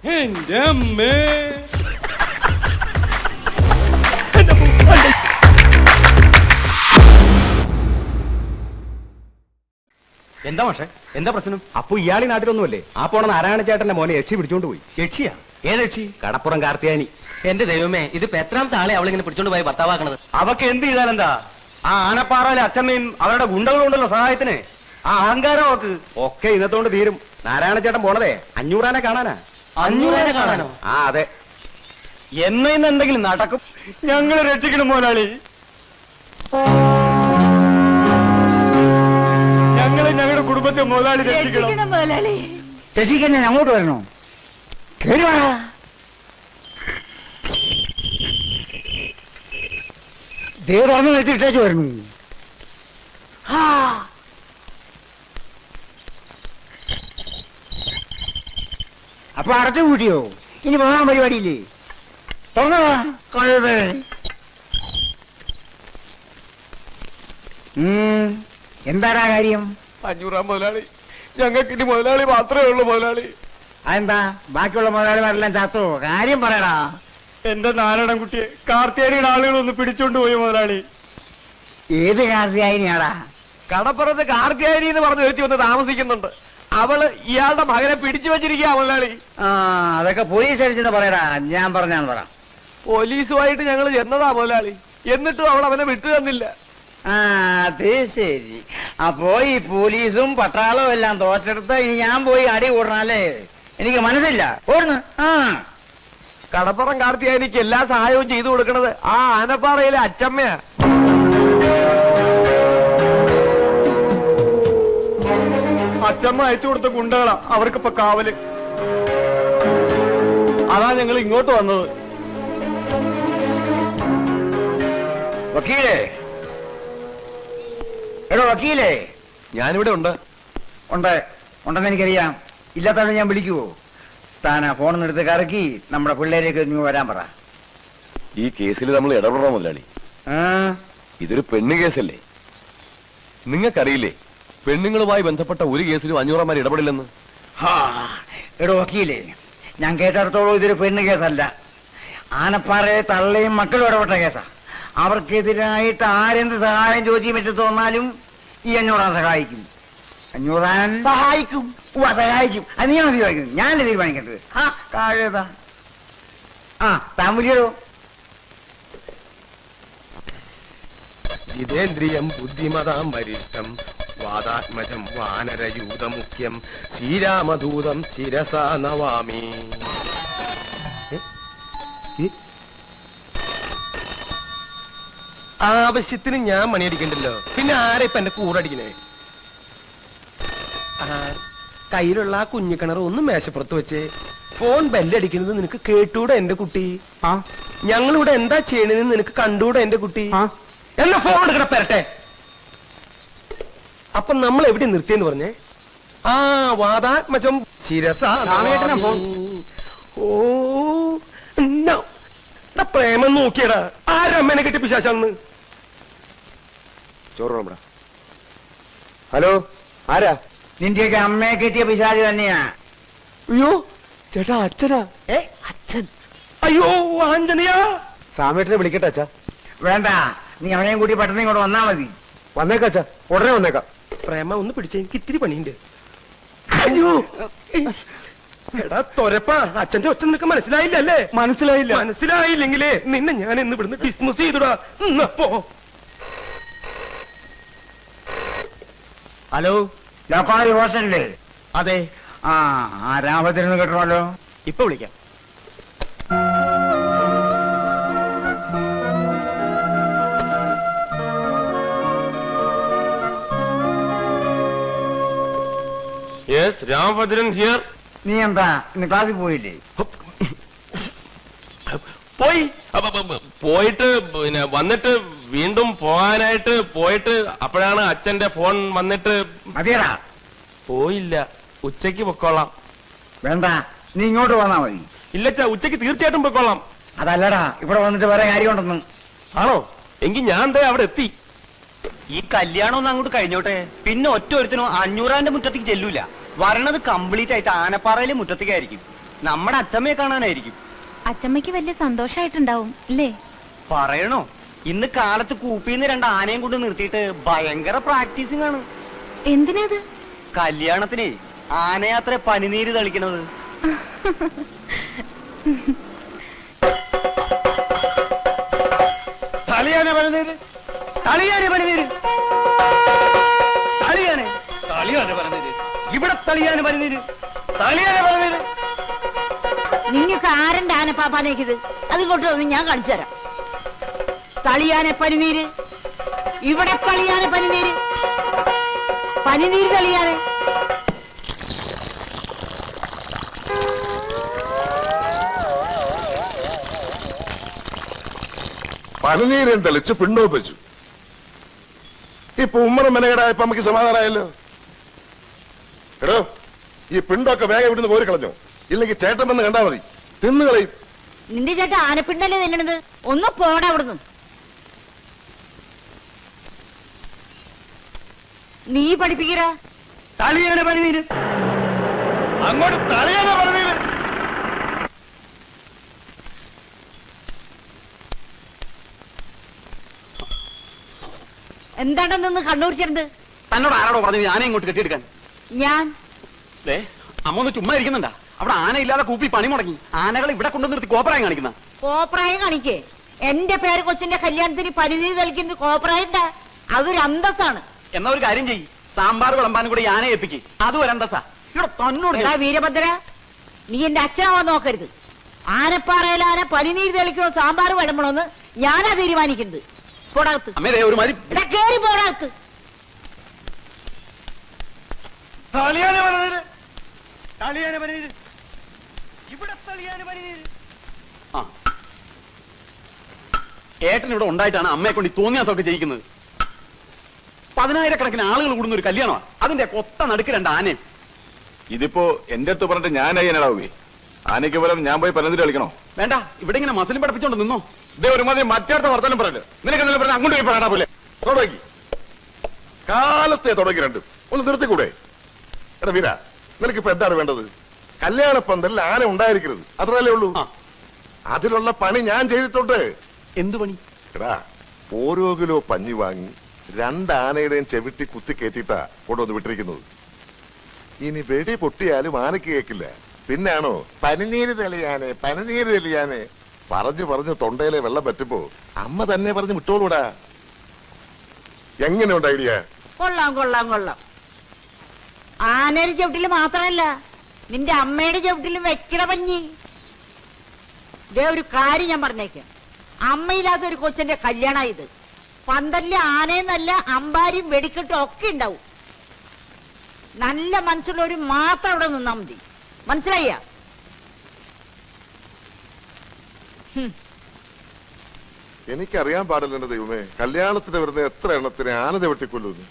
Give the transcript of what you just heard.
എന്റെ അമ്മേ. എന്താ പക്ഷേ എന്താ പ്രശ്നം? അപ്പൊ ഇയാളി നാട്ടിലൊന്നുമല്ലേ? ആ പോണ നാരായണ ചേട്ടന്റെ മോനെ യക്ഷി പിടിച്ചോണ്ട് പോയി. യക്ഷിയാ? ഏത് യക്ഷി? കടപ്പുറം കാർത്തിയാനി. എന്റെ ദൈവമേ, ഇതിപ്പോ എത്രാമത്തെ ആളെ അവളിങ്ങനെ പിടിച്ചോണ്ട് പോയി ഭർത്താവാക്കണത്? അവക്ക് എന്ത് ചെയ്താലെന്താ? ആ ആനപ്പാറയിലെ അച്ഛമ്മയും അവരുടെ ഗുണ്ടകളുണ്ടല്ലോ സഹായത്തിന്. ആ അഹങ്കാരം അവക്ക് ഒക്കെ ഇന്നത്തോണ്ട് തീരും. നാരായണ ചേട്ടൻ പോണതേ 500 ആനെ കാണാനാ. 500 ആനെ കാണാനോ? ആ അതെ. ഇന്ന് എന്തെങ്കിലും നടക്കും. ഞങ്ങളെ രക്ഷിക്കണം മുതലാളി. ഞങ്ങളെ ഞങ്ങളുടെ കുടുംബത്തെ മുതലാളി രക്ഷിക്കണം. രക്ഷിക്കാൻ ഞാൻ അങ്ങോട്ട് വരണോ? കേറി വാ. ദേ തുറന്നു വെച്ചിട്ടേക്ക് വരുന്നു. അപ്പൊ അടച്ചു കൂട്ടിയോ? ഇനി പോകാൻ പരിപാടിയില്ലേ? തുറന്നോ കഴുത്. എന്താടാ കാര്യം? 500 മുതലാളി. ഞങ്ങൾക്ക് ഇനി മുതലാളി മാത്രമേ ഉള്ളൂ മുതലാളി. അതെന്താ ബാക്കിയുള്ള മുതലാളിമാരെല്ലാം ചത്തോ? കാര്യം പറയടാ. എന്റെ നാരായണൻകുട്ടിയെ കാർത്തിയാനിയുടെ ആളുകളൊന്ന് പിടിച്ചോണ്ട് പോയി മുതലാളി. ഏത് കാർത്തിയായിനിയാടാ? കടപ്പുറത്ത് കാർത്തിയാനി എന്ന് പറഞ്ഞു വെച്ച് വന്ന് താമസിക്കുന്നുണ്ട്. അവള് ഇയാളുടെ മകനെ പിടിച്ചു വെച്ചിരിക്കുക മുതലാളി. അതൊക്കെ പോലീസ് അടിച്ചെന്ന് പറയടാ. ഞാൻ പറഞ്ഞാന്ന് പറ. പോലീസുമായിട്ട് ഞങ്ങൾ ചെന്നതാ മുതലാളി. എന്നിട്ടും അവൾ അവനെ വിട്ടു തന്നില്ല. അത് ശരി. അപ്പോ ഈ പോലീസും പട്ടാളവും എല്ലാം തോറ്റെടുത്ത് ഇനി ഞാൻ പോയി അടി കൂടണല്ലേ? എനിക്ക് മനസ്സില്ല. ഓടുന്നു. കടപ്പുറം കാർത്തിയാനിക്ക് എല്ലാ സഹായവും ചെയ്തു കൊടുക്കണത് ആ ആനപ്പാറയിലെ അച്ചമ്മയാ. അച്ചമ്മ അയച്ചു കൊടുത്ത ഗുണ്ടകളാ അവർക്കിപ്പോ കാവല്. അതാ ഞങ്ങൾ ഇങ്ങോട്ട് വന്നത്. വക്കീലേ, എടോ വക്കീലേ. ഞാനിവിടെ ഉണ്ട്. ഉണ്ടെന്ന് എനിക്കറിയാം. ഇല്ലാത്തവരെ ഞാൻ വിളിക്കുവോ? താനാ ഫോണിൽ എടുത്ത് കറക്കി നമ്മുടെ പിള്ളേരേക്ക് ഇങ്ങ് വരാൻ പറ. ഈ കേസിൽ നമ്മൾ ഇടപെടണം മുതലാളി. ഇതൊരു പെണ്ണ് കേസല്ലേ? നിങ്ങൾക്കറിയില്ലേ പെണ്ണുങ്ങളുമായി ബന്ധപ്പെട്ട ഒരു കേസിലും 500 ഇടപെടില്ലെന്ന്? എടോ വക്കീലേ, ഞാൻ കേട്ടിടത്തോളം ഇതൊരു പെണ്ണ് കേസല്ല. ആനപ്പാറയെ തള്ളയും മക്കളും ഇടപെട്ട കേസാ. അവർക്കെതിരായിട്ട് ആരെന്ത് സഹായം ചോദിച്ചു പറ്റി തോന്നാലും ഈ 500 സഹായിക്കും. 500 സഹായിക്കും. സഹായിക്കും. അത് നീയാണ് തീരുമാനിക്കുന്നത്, ഞാനല്ലേ തീരുമാനിക്കേണ്ടത്. താഴേതാ. താൻ വിളിയോ? ജിതേന്ദ്രിയം ബുദ്ധിമതാം വരിഷ്ഠം വാദാത്മജം വാനരയൂതമുഖ്യം ശ്രീരാമദൂതം ശിരസാ നവാമി. ആവശ്യത്തിന് ഞാൻ മണിയടിക്കണ്ടല്ലോ, പിന്നെ ആരെ ഇപ്പൊ എന്റെ കൂറടിക്കണേ? കയ്യിലുള്ള ആ കുഞ്ഞിക്കിണർ ഒന്ന് മേശപ്പുറത്ത് വെച്ച് ഫോൺ ബെല്ലടിക്കുന്നത് നിനക്ക് കേട്ടൂടെ എന്റെ കുട്ടി? ഞങ്ങളിവിടെ എന്താ ചെയ്യണെന്ന് നിനക്ക് കണ്ടൂടെ എന്റെ കുട്ടി? എന്നാ ഫോൺ എടുക്കണ പെരട്ടെ. അപ്പൊ നമ്മൾ എവിടെ നിർത്തിയെന്ന് പറഞ്ഞേ? വാദാത്മജം ശിരസാ. ഓ പ്രേമം നോക്കിയടാ. ആരമ്മേനെ കെട്ടി പിശാചാന്ന്? ചോറ്. ഹലോ, ആരാ? നിന്റെയൊക്കെ അമ്മയെ കെട്ടിയ പിശാച് തന്നെയാ. അയ്യോ ചേട്ടാ, അച്ഛനാ? അച്ഛൻ? അയ്യോ ആഞ്ജനയാ. സാമേട്ടനെ വിളിക്കട്ടെ അച്ഛാ? വേണ്ട, നീ അവനെയും കൂട്ടി പെട്ടെന്ന് ഇങ്ങോട്ട് വന്നാ മതി. വന്നേക്കാം അച്ഛാ, ഉടനെ വന്നേക്കാം. പ്രേമ ഒന്ന് പിടിച്ച എനിക്ക് ഇത്തിരി പണിയുണ്ട്. അയ്യോ എടാ തൊരപ്പാ, അച്ഛന്റെ ഒച്ച നിനക്ക് മനസ്സിലായില്ലല്ലേ? മനസ്സിലായില്ലെങ്കിലേ നിന്നെ ഞാൻ ഇന്ന് ഇവിടുന്ന് ഡിസ്മിസ് ചെയ്തുടാ. പോ. ഹലോ, ലോക്കാളി ഹോസ്റ്റലില്ലേ? അതെ. രാമത്തിനൊന്ന് കിട്ടണമല്ലോ. ഇപ്പൊ വിളിക്കാം. Yes, Ramabhadran here. നീ എന്താ ഇന്ന് ക്ലാസ്സിൽ പോയില്ലേ? പോയിട്ട് പിന്നെ വന്നിട്ട് വീണ്ടും പോകാനായിട്ട് പോയിട്ട് അപ്പോഴാണ് അച്ഛന്റെ ഫോൺ വന്നിട്ട്. മതിയടാ. പോയില്ല, ഉച്ചയ്ക്ക് പൊക്കോളാം. വേണ്ട, നീ ഇങ്ങോട്ട് വന്നാ മതി. ഇല്ലച്ചാ, ഉച്ചയ്ക്ക് തീർച്ചയായിട്ടും പൊക്കോളാം. അതല്ലടാ, ഇവിടെ വന്നിട്ട് വേറെ കാര്യമുണ്ടെന്ന്. ആണോ? എങ്കിൽ ഞാൻ ദേ അവിടെ എത്തി. ഈ കല്യാണം ഒന്ന് അങ്ങോട്ട് കഴിഞ്ഞോട്ടെ, പിന്നെ ഒറ്റ ഒരുത്തിനും 500 മുറ്റത്തേക്ക് ചെല്ലൂല. വരണത് കംപ്ലീറ്റ് ആയിട്ട് ആനപ്പാറയിലെ മുറ്റത്തേക്കായിരിക്കും. നമ്മുടെ അച്ചമ്മയെ കാണാനായിരിക്കും. അച്ചമ്മയ്ക്ക് വലിയ സന്തോഷായിട്ടുണ്ടാവും അല്ലേ? പറയണോ, ഇന്ന് കാലത്ത് കൂപ്പിന്ന് 2 ആനയും കൊണ്ട് നിർത്തിയിട്ട് ഭയങ്കര പ്രാക്ടീസിംഗ് ആണ്. എന്തിനാത്? കല്യാണത്തിനെ ആനയാത്ര പനിനീര് തളിക്കണത്. തളിയാനെ പനിനീര്, തളിയാനെ പനിനീര്, തളിയാനെ തളിയാനെ പനിനീര്, ഇവിടെ തളിയാനെ പനിനീര്, തളിയാനെ പനിനീര്. നിങ്ങൾക്ക് ആരന്റെ ആനപ്പാപ്പാനേക്കിത്? അതിങ്ങോട്ട് വന്ന് ഞാൻ കാണിച്ചു തരാം. തളിയാനെ പനിനീര്, ഇവിടെ തളിയാനെ പനിനീര്, പനിനീര് തളിയാനെ. പനിനീരും തെളിച്ച് പിണ്ടവും വെച്ചു. ഇപ്പൊ ഉമ്മറും മെനകേടായപ്പോ നമുക്ക് സമാധാനമായല്ലോ. എടോ, ഈ പിണ്ടൊക്കെ വേഗം ഇവിടുന്ന് കോരി കളഞ്ഞോ, ഇല്ലെങ്കിൽ ചേട്ടൻ വന്ന് കണ്ടാ മതി, തിന്നുകളയും. നിന്റെ ചേട്ടൻ ആനപ്പിണ്ടല്ലേ തിന്നണത്? ഒന്ന് പോടാ അവിടുന്ന്. നീ പഠിപ്പിക്കറ. തളിയാനെ പനിനീര്, അങ്ങോട്ട് തളിയാനെ പനിനീര്. എന്താണ്ടാ നിന്ന് കണ്ണൂരിച്ചിട്ടുണ്ട്? തന്നോട് ആരോടോ പറഞ്ഞു ആന ഇങ്ങോട്ട് കെട്ടിയെടുക്കാൻ? ഞാൻ അമ്മ ഒന്ന് ചുമ്മാ ഇരിക്കുന്നുണ്ടാ? അവിടെ ആന ഇല്ലാതെ കൂപ്പി പണി മുടങ്ങി. ആനകൾ ഇവിടെ കൊണ്ടു നിർത്തി കോപ്പറായി കാണിക്കുന്ന. കോപ്രായം കാണിക്കേ? എന്റെ പേര് കൊച്ചിന്റെ കല്യാണത്തിന് പനിനീര് കളിക്കുന്നത് കോപ്രായണ്ട. അതൊരു അന്തസ്സാണ്. എന്നാ ഒരു കാര്യം ചെയ്യ്, സാമ്പാർ വിളമ്പാനും കൂടി ആന ഏൽപ്പിക്ക്. അതും ഒരു അന്തസ്സാ. ഇവിടെ തന്നോട് എടാ വീരഭദ്ര, നീ എന്റെ അച്ഛനാവാൻ നോക്കരുത്. ആനപ്പാറയിലാന പനിനീര് തെളിക്കണോ സാമ്പാർ വിളമ്പണോന്ന് ഞാനാ തീരുമാനിക്കുന്നത്. പോടാകത്ത്. അമ്മേ ഒരു മാതിരി എടാ കേറി പോടാകത്ത്. തളിയാനെ പനിനീര്, തളിയാനെ പനിനീര്, ഇവിടെ തളിയാനെ പനിനീര്. ആ ഏട്ടൻ ഇവിടെ ഉണ്ടായിട്ടാണ് അമ്മയെ കൊണ്ട് തോന്നിയാസമൊക്കെ ചെയ്യിക്കുന്നത്. 10,000 ആളുകൾ കൂടുന്ന ഒരു കല്യാണമാണ്. അതിന്റെ കൊത്ത നടുക്ക് 2 ആനയും. ഇതിപ്പോ എന്റെ അടുത്ത് പറഞ്ഞിട്ട് ഞാനായി എന്നാടാവേ? ആനയ്ക്ക് പകരം ഞാൻ പോയി പനന്തിരി കളിക്കണോ? വേണ്ട, ഇവിടെ ഇങ്ങനെ മസിലും പഠിപ്പിച്ചോണ്ട് നിന്നോ. ഇതേ ഒരുമാതിരി മറ്റേടത്തെ വർത്തമാനം പറയല്. നിനക്ക് എന്തെങ്കിലും പറഞ്ഞാൽ അങ്ങോട്ട് പോയി പറയണ പോലെ തുടങ്ങി. കാലത്തെ തുടങ്ങി രണ്ടും. ഒന്ന് നിർത്തിക്കൂടെ? എടാ വീര, നിനക്കിപ്പോ എന്താണ് വേണ്ടത്? കല്യാണ പന്തലിൽ ആന ഉണ്ടായിരിക്കരുത്, അത്രയല്ലേ ഉള്ളൂ. അതിലുള്ള പണി ഞാൻ ചെയ്തിട്ടുണ്ട്. എന്തു പണി? എടാ, ഓരോ കിലോ പഞ്ഞി വാങ്ങി 2 ആനയുടെയും ചെവിട്ടി കുത്തി കയറ്റിയിട്ടാ കൊണ്ടുവന്ന് വിട്ടിരിക്കുന്നത്. ഇനി വെടി പൊട്ടിയാലും ആനയ്ക്ക് കേൾക്കില്ല. പിന്നാണോ പനിനീര് തെളിയാനെ, പനിനീര് തെളിയാനെ പറഞ്ഞു പറഞ്ഞു തൊണ്ടയിലെ വെള്ളം പറ്റുമ്പോ അമ്മ തന്നെ പറഞ്ഞ് വിട്ടോളൂടാ. എങ്ങനെയുണ്ട് ഐഡിയ? കൊള്ളാം കൊള്ളാം കൊള്ളാം. ആനയുടെ ചവിട്ടില് മാത്രമല്ല, നിന്റെ അമ്മയുടെ ചവിട്ടിലും വെക്കണ പഞ്ഞി. ഇതേ ഒരു കാര്യം ഞാൻ പറഞ്ഞേക്കാം. അമ്മയില്ലാത്ത ഒരു കൊച്ചന്റെ കല്യാണ ഇത്. പന്തലില് ആനയെന്നല്ല അമ്പാരിയും വെടിക്കെട്ടും ഒക്കെ ഉണ്ടാവും. നല്ല മനസ്സുള്ളവര് മാത്രം അവിടെ നിന്നാ മതി. മനസ്സിലായ? എനിക്കറിയാൻ പാടില്ല എന്റെ ദൈവമേ, കല്യാണത്തിന് വരുന്ന എത്ര എണ്ണത്തിന് ആന ചവിട്ടിക്കൊല്ലുന്നു.